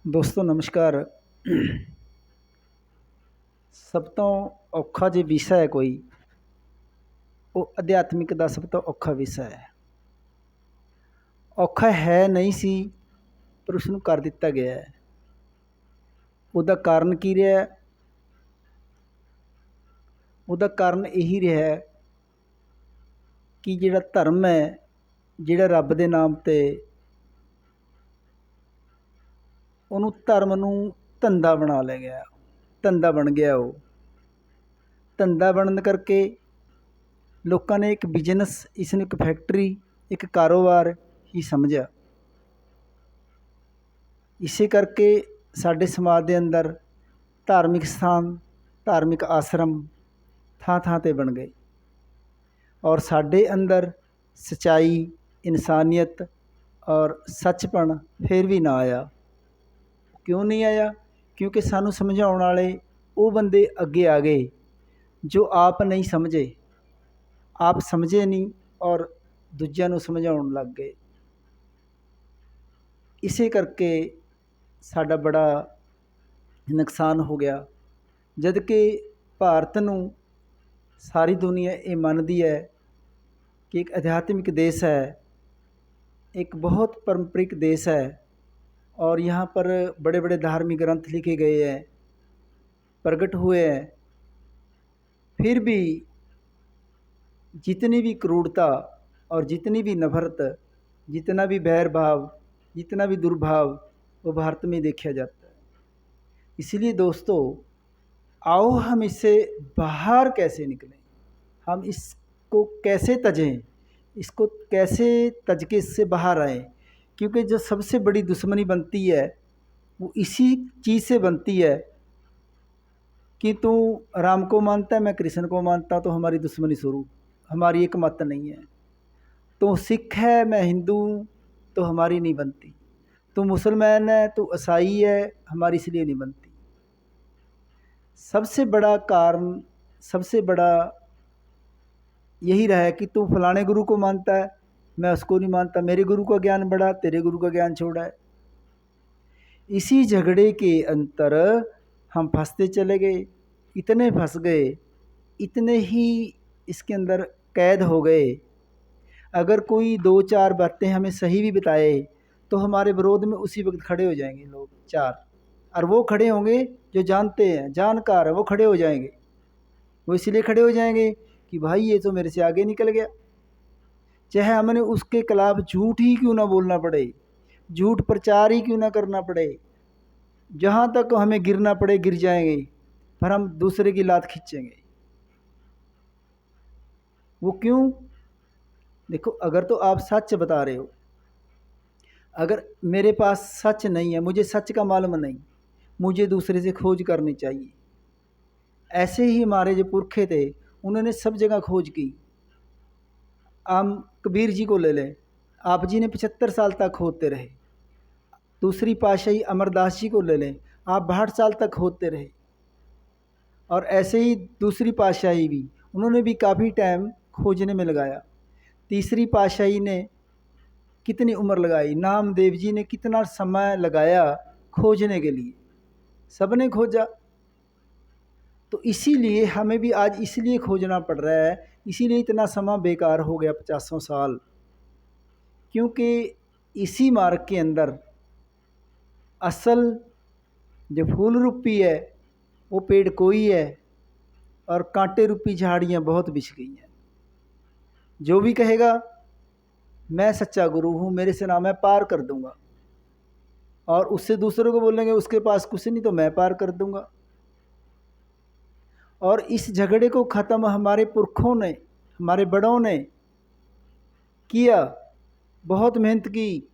ਦੋਸਤੋ ਨਮਸਕਾਰ। ਸਭ ਤੋਂ ਔਖਾ ਜੇ ਵਿਸ਼ਾ ਹੈ ਕੋਈ, ਉਹ ਅਧਿਆਤਮਿਕ ਦਾ ਸਭ ਤੋਂ ਔਖਾ ਵਿਸ਼ਾ ਹੈ। ਔਖਾ ਹੈ ਨਹੀਂ ਸੀ, ਪਰ ਉਸ ਨੂੰ ਕਰ ਦਿੱਤਾ ਗਿਆ ਹੈ। ਉਹਦਾ ਕਾਰਨ ਕੀ ਰਿਹਾ? ਉਹਦਾ ਕਾਰਨ ਇਹੀ ਰਿਹਾ ਕਿ ਜਿਹੜਾ ਧਰਮ ਹੈ, ਜਿਹੜਾ ਰੱਬ ਦੇ ਨਾਮ 'ਤੇ ਉਹਨੂੰ ਧਰਮ ਨੂੰ ਧੰਦਾ ਬਣਾ ਲਿਆ ਗਿਆ। ਧੰਦਾ ਬਣ ਗਿਆ। ਉਹ ਧੰਦਾ ਬਣਨ ਕਰਕੇ ਲੋਕਾਂ ਨੇ ਇੱਕ ਬਿਜ਼ਨਸ, ਇਸ ਨੂੰ ਇੱਕ ਫੈਕਟਰੀ, ਇੱਕ ਕਾਰੋਬਾਰ ਹੀ ਸਮਝਿਆ। ਇਸੇ ਕਰਕੇ ਸਾਡੇ ਸਮਾਜ ਦੇ ਅੰਦਰ ਧਾਰਮਿਕ ਸਥਾਨ, ਧਾਰਮਿਕ ਆਸ਼ਰਮ ਥਾਂ ਥਾਂ 'ਤੇ ਬਣ ਗਏ, ਔਰ ਸਾਡੇ ਅੰਦਰ ਸੱਚਾਈ, ਇਨਸਾਨੀਅਤ ਔਰ ਸੱਚਪਣ ਫਿਰ ਵੀ ਨਾ ਆਇਆ। ਕਿਉਂ ਨਹੀਂ ਆਇਆ? ਕਿਉਂਕਿ ਸਾਨੂੰ ਸਮਝਾਉਣ ਵਾਲੇ ਉਹ ਬੰਦੇ ਅੱਗੇ ਆ ਗਏ ਜੋ ਆਪ ਨਹੀਂ ਸਮਝੇ, ਆਪ ਸਮਝੇ ਨਹੀਂ ਔਰ ਦੂਜਿਆਂ ਨੂੰ ਸਮਝਾਉਣ ਲੱਗ ਗਏ। ਇਸੇ ਕਰਕੇ ਸਾਡਾ ਬੜਾ ਨੁਕਸਾਨ ਹੋ ਗਿਆ। ਜਦ ਕਿ ਭਾਰਤ ਨੂੰ ਸਾਰੀ ਦੁਨੀਆ ਇਹ ਮੰਨਦੀ ਹੈ ਕਿ ਇੱਕ ਅਧਿਆਤਮਿਕ ਦੇश है, एक बहुत पारंपरिक देश है, और यहाँ पर बड़े बड़े धार्मिक ग्रंथ लिखे गए हैं, प्रकट हुए हैं। फिर भी जितनी भी क्रूरता और जितनी भी नफरत, जितना भी बैर भाव, जितना भी दुर्भाव, वो भारत में देखा जाता है। इसलिए दोस्तों, आओ हम इससे बाहर कैसे निकलें, हम इसको कैसे तजें, इसको कैसे तज के इससे बाहर आएँ। क्योंकि जो सबसे बड़ी दुश्मनी बनती है वो इसी चीज़ से बनती है कि तू राम को मानता है, मैं कृष्ण को मानता हूँ, तो हमारी दुश्मनी शुरू। हमारी एक मत नहीं है। तो सिख है, मैं हिंदू हूँ, तो हमारी नहीं बनती। तो मुसलमान है, तो ईसाई है, हमारी इसलिए नहीं बनती। सबसे बड़ा कारण, सबसे बड़ा यही रहा है कि तू फलाने गुरु को मानता है, मैं उसको नहीं मानता, मेरे गुरु का ज्ञान बड़ा, तेरे गुरु का ज्ञान छोड़ा है। इसी झगड़े के अंतर हम फंसते चले गए, इतने फंस गए, इतने ही इसके अंदर कैद हो गए। अगर कोई दो चार बातें हमें सही भी बताए तो हमारे विरोध में उसी वक्त खड़े हो जाएंगे लोग चार, और वो खड़े होंगे जो जानते हैं, जानकार है, वो खड़े हो जाएंगे। वो इसलिए खड़े हो जाएंगे कि भाई ये तो मेरे से आगे निकल गया, चाहे हमने उसके खिलाफ झूठ ही क्यों ना बोलना पड़े, झूठ प्रचार ही क्यों ना करना पड़े, जहाँ तक हमें गिरना पड़े गिर जाएंगे, पर हम दूसरे की लात खींचेंगे। वो क्यों? देखो, अगर तो आप सच बता रहे हो, अगर मेरे पास सच नहीं है, मुझे सच का मालूम नहीं, मुझे दूसरे से खोज करनी चाहिए। ऐसे ही हमारे जो पुरखे थे, उन्होंने सब जगह खोज की। हम कबीर जी को ले लें, आप जी ने 75 साल तक खोदते रहे। दूसरी पातशाही अमरदास जी को ले लें, आप 62 साल तक खोदते रहे। और ऐसे ही दूसरी पातशाही भी, उन्होंने भी काफ़ी टाइम खोजने में लगाया। तीसरी पातशाही ने कितनी उम्र लगाई, नामदेव जी ने कितना समय लगाया खोजने के लिए, सब ने खोजा। तो इसीलिए हमें भी आज इसलिए खोजना पड़ रहा है, इसीलिए इतना समय बेकार हो गया 50 साल, क्योंकि इसी मार्ग के अंदर असल जो फूल रूपी है वो पेड़ कोई है, और कांटे रूपी झाड़ियाँ बहुत बिछ गई हैं। जो भी कहेगा मैं सच्चा गुरु हूँ, मेरे से ना मैं पार कर दूँगा, और उससे दूसरों को बोलेंगे उसके पास कुछ नहीं तो मैं पार कर दूँगा। और इस झगड़े को ख़त्म हमारे पुरखों ने, हमारे बड़ों ने किया, बहुत मेहनत की,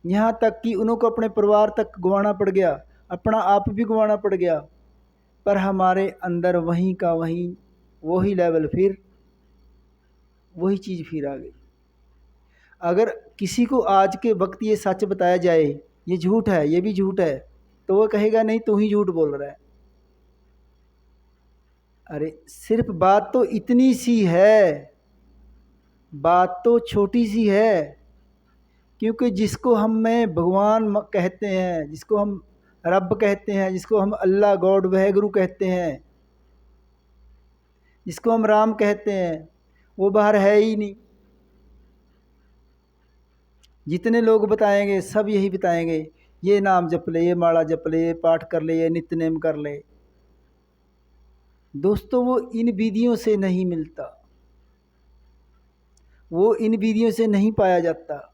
यहाँ तक कि उनको अपने परिवार तक गंवाना पड़ गया, अपना आप भी गंवाना पड़ गया। पर हमारे अंदर वहीं का वहीं, वही लेवल, फिर वही चीज़ फिर आ गई। अगर किसी को आज के वक्त ये सच बताया जाए, ये झूठ है, ये भी झूठ है, तो वो कहेगा नहीं तू ही झूठ बोल रहा है। अरे सिर्फ बात तो इतनी सी है, बात तो छोटी सी है, क्योंकि जिसको हम में भगवान कहते हैं, जिसको हम रब कहते हैं, जिसको हम अल्लाह गॉड वाहेगुरु कहते हैं, जिसको हम राम कहते हैं, वो बाहर है ही नहीं। जितने लोग बताएंगे सब यही बताएंगे, ये नाम जप ले, ये माला जप ले, ये पाठ कर ले, ये नित्यनेम कर ले। दोस्तों वो इन विधियों से नहीं मिलता, वो इन विधियों से नहीं पाया जाता।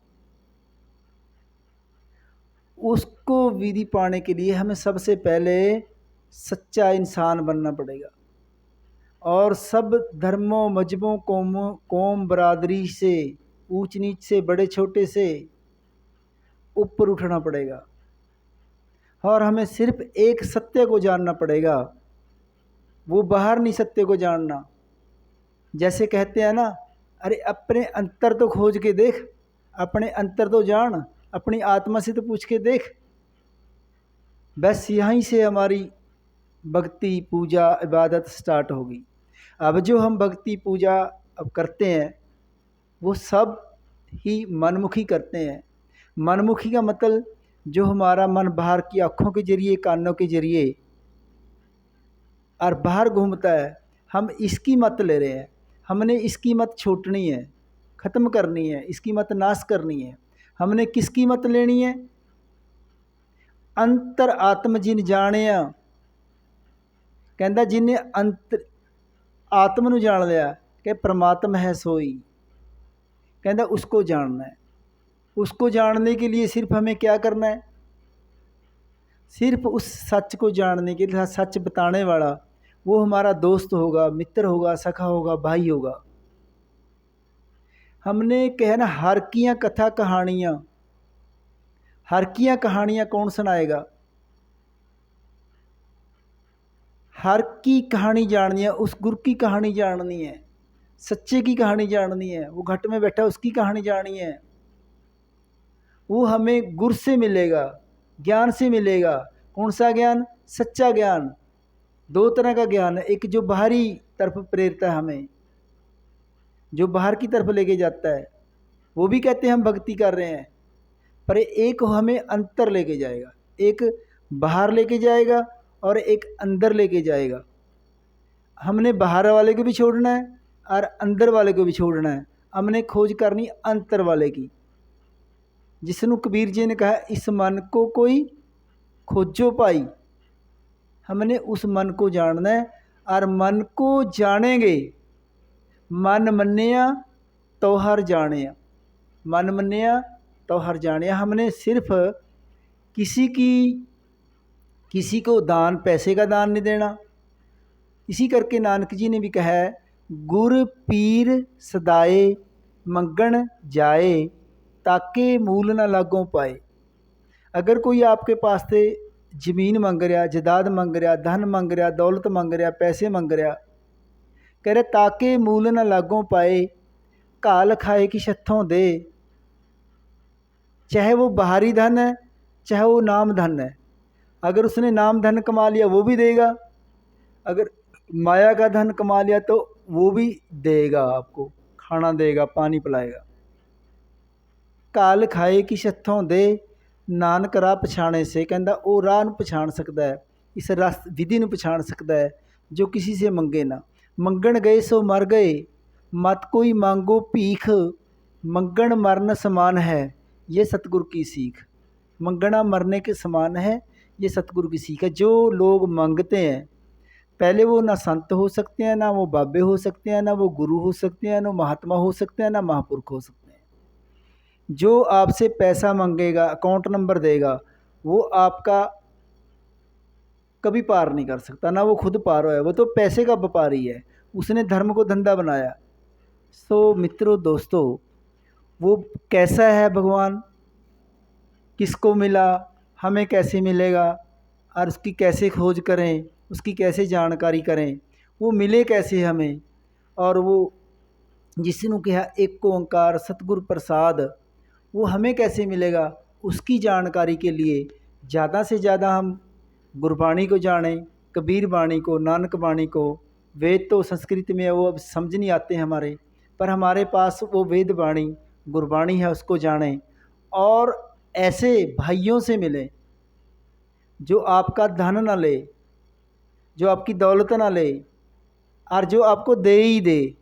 उसको विधि पाने के लिए हमें सबसे पहले सच्चा इंसान बनना पड़ेगा और सब धर्मों, मजहबों, कौम बरादरी से, ऊंच नीच से, बड़े छोटे से ऊपर उठना पड़ेगा। और हमें सिर्फ एक सत्य को जानना पड़ेगा, वो बाहर नहीं सत्य को जानना। जैसे कहते हैं ना, अरे अपने अंतर तो खोज के देख, अपने अंतर तो जान, अपनी आत्मा से तो पूछ के देख। बस यहीं से हमारी भक्ति, पूजा, इबादत स्टार्ट होगी। अब जो हम भक्ति पूजा अब करते हैं वो सब ही मनमुखी करते हैं। मनमुखी का मतलब जो हमारा मन बाहर की आँखों के जरिए, कानों के जरिए और बाहर घूमता है, हम इसकी मत ले रहे हैं। हमने इसकी मत छूटनी है, ख़त्म करनी है, इसकी मत नाश करनी है। हमने किसकी मत लेनी है? अंतर आत्म जिन जानिया, कहता जिन्हें अंतर आत्म नूं जान लिया कि परमात्मा है सोई, कहता उसको जानना है। उसको जानने के लिए सिर्फ हमें क्या करना है? सिर्फ उस सच को जानने के लिए, सच बताने वाला वो हमारा दोस्त होगा, मित्र होगा, सखा होगा, भाई होगा। हमने कहा ना, हर कियाँ कथा कहानियाँ, हर कियाँ कहानियाँ कौन सुनाएगा? हर की कहानी जाननी है, उस गुरु की कहानी जाननी है, सच्चे की कहानी जाननी है, वो घट में बैठा उसकी कहानी जाननी है। वो हमें गुरु से मिलेगा, ज्ञान से मिलेगा। कौन सा ज्ञान? सच्चा ज्ञान। दो तरह का ज्ञान है, एक जो बाहरी तरफ प्रेरता है हमें, जो बाहर की तरफ लेके जाता है, वो भी कहते हैं हम भक्ति कर रहे हैं, पर एक हमें अंतर लेके जाएगा, एक बाहर लेके जाएगा और एक अंदर लेके जाएगा। हमने बाहर वाले को भी छोड़ना है और अंदर वाले को भी छोड़ना है। हमने खोज करनी अंतर वाले की, जिसनों कबीर जी ने कहा, इस मन को कोई खोजो पाई। हमने उस मन को जानना है और मन को जानेंगे, मन मन्निया तो हर जानिया, मन मन्निया तो हर जानिया। हमने सिर्फ किसी को दान, पैसे का दान नहीं देना। इसी करके नानक जी ने भी कहा है, गुर पीर सदाए मंगण जाए, ताके मूल न लागों पाए। अगर कोई आपके पास से ज़मीन मंग रहा, जायदाद मंग रहा, धन मंग रहा, दौलत मंग रहा, पैसे मंग रहा, कह रहे ताके मूल न लागों पाए, काल खाए कि छत्थों दे। चाहे वो बाहरी धन है, चाहे वो नाम धन है। अगर उसने नाम धन कमा लिया वो भी देगा, अगर माया का धन कमा लिया तो वो भी देगा, आपको खाना देगा, पानी पिलाएगा। काल खाए कि छत्थों दे, नानक राह पछाणे से, कहता वो राह ਨੂੰ पछाण सकता है, इस रस विधि ਨੂੰ पछाण सकता है जो किसी से मंगे ना। मंगण गए सो मर गए, मत कोई मांगो भीख, मंगण मरण समान है, ये सतगुरु की सीख। मंगना मरने के समान है, ये सतगुरु की सीख है। जो लोग मांगते हैं, पहले वो ना संत हो सकते हैं, ना वो बाबे हो सकते हैं, ना वो गुरु हो सकते हैं, ना महात्मा हो सकते हैं, ना महापुरुष हो सकते हैं। जो आपसे पैसा मांगेगा, अकाउंट नंबर देगा, वो आपका कभी पार नहीं कर सकता, ना वो खुद पार है। वो तो पैसे का व्यापारी है, उसने धर्म को धंधा बनाया। सो मित्रों, दोस्तों, वो कैसा है भगवान, किसको मिला, हमें कैसे मिलेगा, और उसकी कैसे खोज करें, उसकी कैसे जानकारी करें, वो मिले कैसे हमें। और वो जिसने कहा एक ओंकार सतगुरु प्रसाद, वो हमें कैसे मिलेगा, उसकी जानकारी के लिए ज़्यादा से ज़्यादा हम गुरबाणी को जानें, कबीर बाणी को, नानक बाणी को। वेद तो संस्कृत में है, वो अब समझ नहीं आते हमारे, पर हमारे पास वो वेद बाणी, गुरबाणी है, उसको जानें और ऐसे भाइयों से मिलें जो आपका धन ना ले, जो आपकी दौलत ना ले, और जो आपको दे ही दे,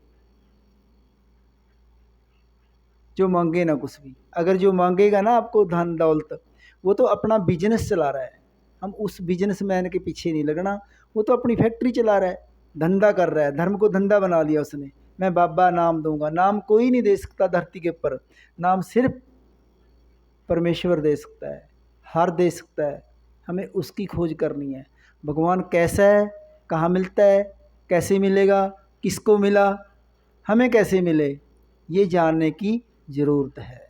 जो मांगे ना कुछ भी। अगर जो मांगेगा ना आपको धन दौलत, वो तो अपना बिजनेस चला रहा है। हम उस बिजनेसमैन के पीछे नहीं लगना, वो तो अपनी फैक्ट्री चला रहा है, धंधा कर रहा है, धर्म को धंधा बना लिया उसने। मैं बाबा नाम दूंगा, नाम कोई नहीं दे सकता धरती के ऊपर, नाम सिर्फ परमेश्वर दे सकता है, हर दे सकता है। हमें उसकी खोज करनी है। भगवान कैसा है, कहाँ मिलता है, कैसे मिलेगा, किसको मिला, हमें कैसे मिले, ये जानने की ज़रूरत है।